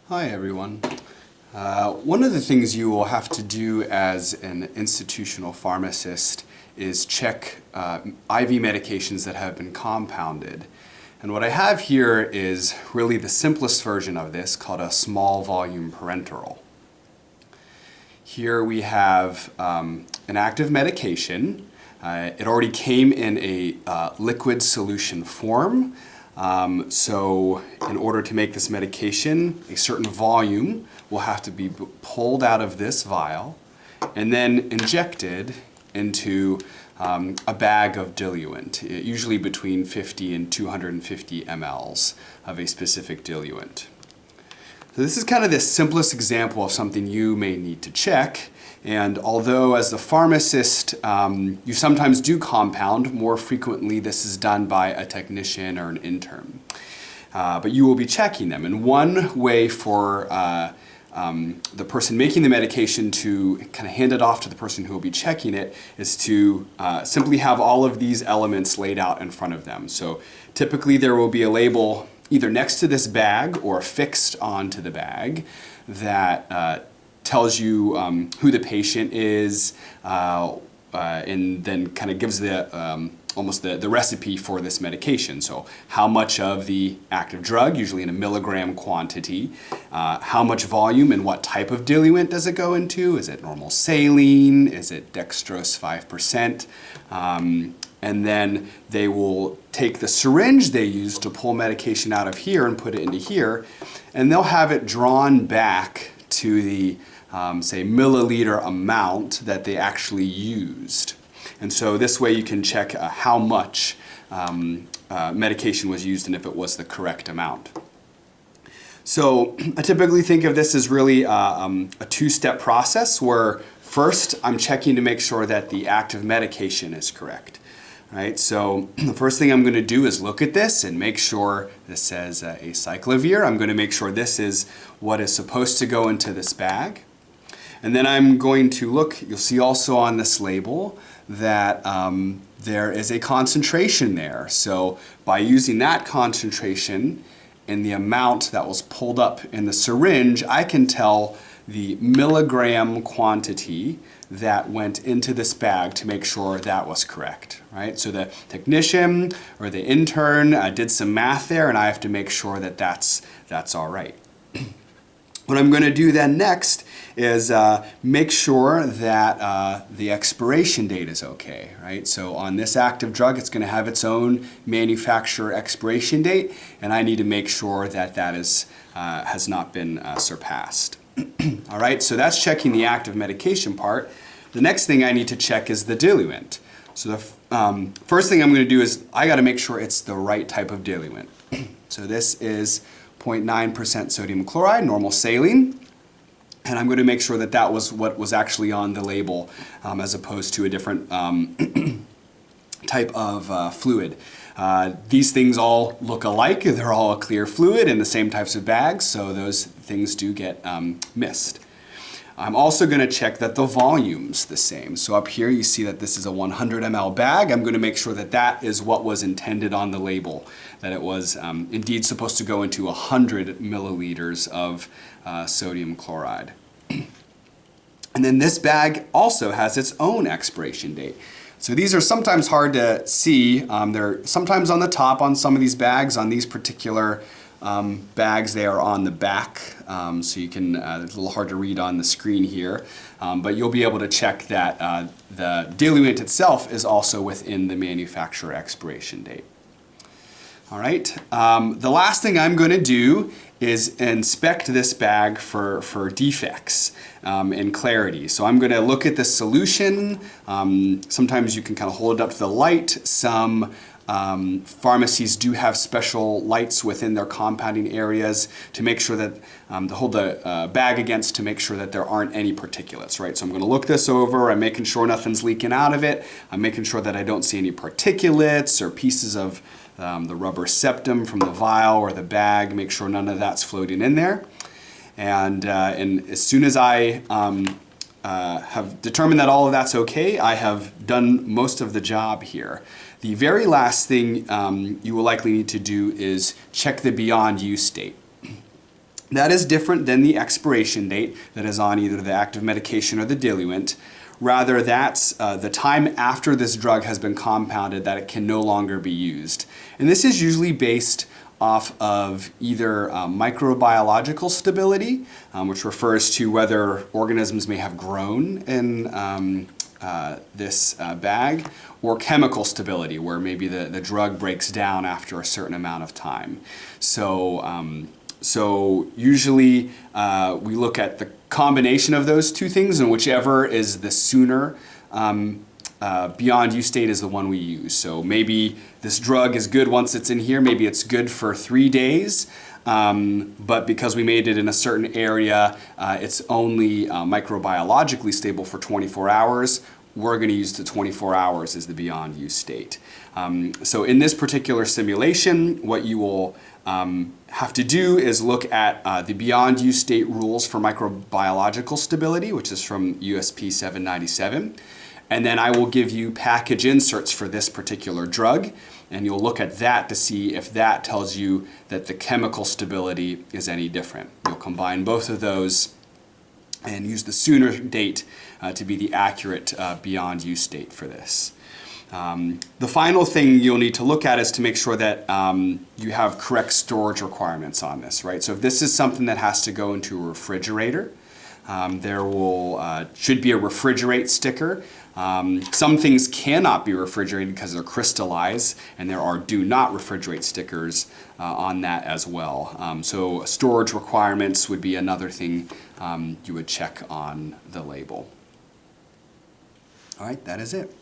Hi everyone. One of the things you will have to do as an institutional pharmacist is check IV medications that have been compounded. And what I have here is really the simplest version of this, called a small volume parenteral. Here we have an active medication. It already came in a liquid solution form. So in order to make this medication, a certain volume will have to be pulled out of this vial and then injected into a bag of diluent, usually between 50 and 250 mLs of a specific diluent. So this is kind of the simplest example of something you may need to check. And although as the pharmacist, you sometimes do compound, more frequently this is done by a technician or an intern. But you will be checking them. And one way for the person making the medication to kind of hand it off to the person who will be checking it is to simply have all of these elements laid out in front of them. So typically there will be a label either next to this bag or affixed onto the bag that tells you who the patient is, and then kind of gives the almost the recipe for this medication. So how much of the active drug, usually in a milligram quantity, how much volume and what type of diluent does it go into? Is it normal saline? Is it dextrose 5%? And then they will take the syringe they use to pull medication out of here and put it into here, and they'll have it drawn back to the say milliliter amount that they actually used. And so this way you can check how much medication was used and if it was the correct amount. So I typically think of this as really a two-step process where first I'm checking to make sure that the active medication is correct. Right, so the first thing I'm going to do is look at this and make sure this says acyclovir. I'm going to make sure this is what is supposed to go into this bag. And then I'm going to look, you'll see also on this label that there is a concentration there. So by using that concentration and the amount that was pulled up in the syringe, I can tell the milligram quantity that went into this bag to make sure that was correct, right? So the technician or the intern did some math there, and I have to make sure that that's all right. What I'm going to do then next is make sure that the expiration date is okay, right? So on this active drug, it's going to have its own manufacturer expiration date, and I need to make sure that that is, has not been surpassed. All right, so that's checking the active medication part. The next thing I need to check is the diluent. So the first thing I'm going to do is I got to make sure it's the right type of diluent. So this is 0.9% sodium chloride, normal saline. And I'm going to make sure that that was what was actually on the label as opposed to a different type of fluid. These things all look alike. They're all a clear fluid in the same types of bags, so those things do get missed. I'm also going to check that the volume's the same. So up here you see that this is a 100 ml bag. I'm going to make sure that that is what was intended on the label, that it was indeed supposed to go into 100 milliliters of sodium chloride. And then this bag also has its own expiration date. So these are sometimes hard to see. They're sometimes on the top on some of these bags. On these particular bags, they are on the back. So you can, it's a little hard to read on the screen here. But you'll be able to check that the diluent itself is also within the manufacturer expiration date. All right, the last thing I'm going to do is inspect this bag for defects and clarity. So I'm going to look at the solution. Sometimes you can kind of hold it up to the light. Some pharmacies do have special lights within their compounding areas to make sure that, to hold the bag against to make sure that there aren't any particulates, right? So I'm going to look this over. I'm making sure nothing's leaking out of it. I'm making sure that I don't see any particulates or pieces of the rubber septum from the vial or the bag, make sure none of that's floating in there. And as soon as I have determined that all of that's okay, I have done most of the job here. The very last thing you will likely need to do is check the beyond use date. That is different than the expiration date that is on either the active medication or the diluent. Rather, that's the time after this drug has been compounded that it can no longer be used. And this is usually based off of either microbiological stability, which refers to whether organisms may have grown in this bag, or chemical stability, where maybe the drug breaks down after a certain amount of time. So usually we look at the combination of those two things, and whichever is the sooner beyond use date is the one we use. So maybe this drug is good once it's in here, maybe it's good for 3 days, but because we made it in a certain area, it's only microbiologically stable for 24 hours. We're going to use the 24 hours as the beyond use state. So in this particular simulation, what you will have to do is look at the beyond use state rules for microbiological stability, which is from USP 797. And then I will give you package inserts for this particular drug, and you'll look at that to see if that tells you that the chemical stability is any different. You'll combine both of those and use the sooner date to be the accurate beyond use date for this. The final thing you'll need to look at is to make sure that you have correct storage requirements on this, right? So if this is something that has to go into a refrigerator, there should be a refrigerate sticker. Some things cannot be refrigerated because they're crystallized, and there are do not refrigerate stickers on that as well. So storage requirements would be another thing you would check on the label. All right, that is it.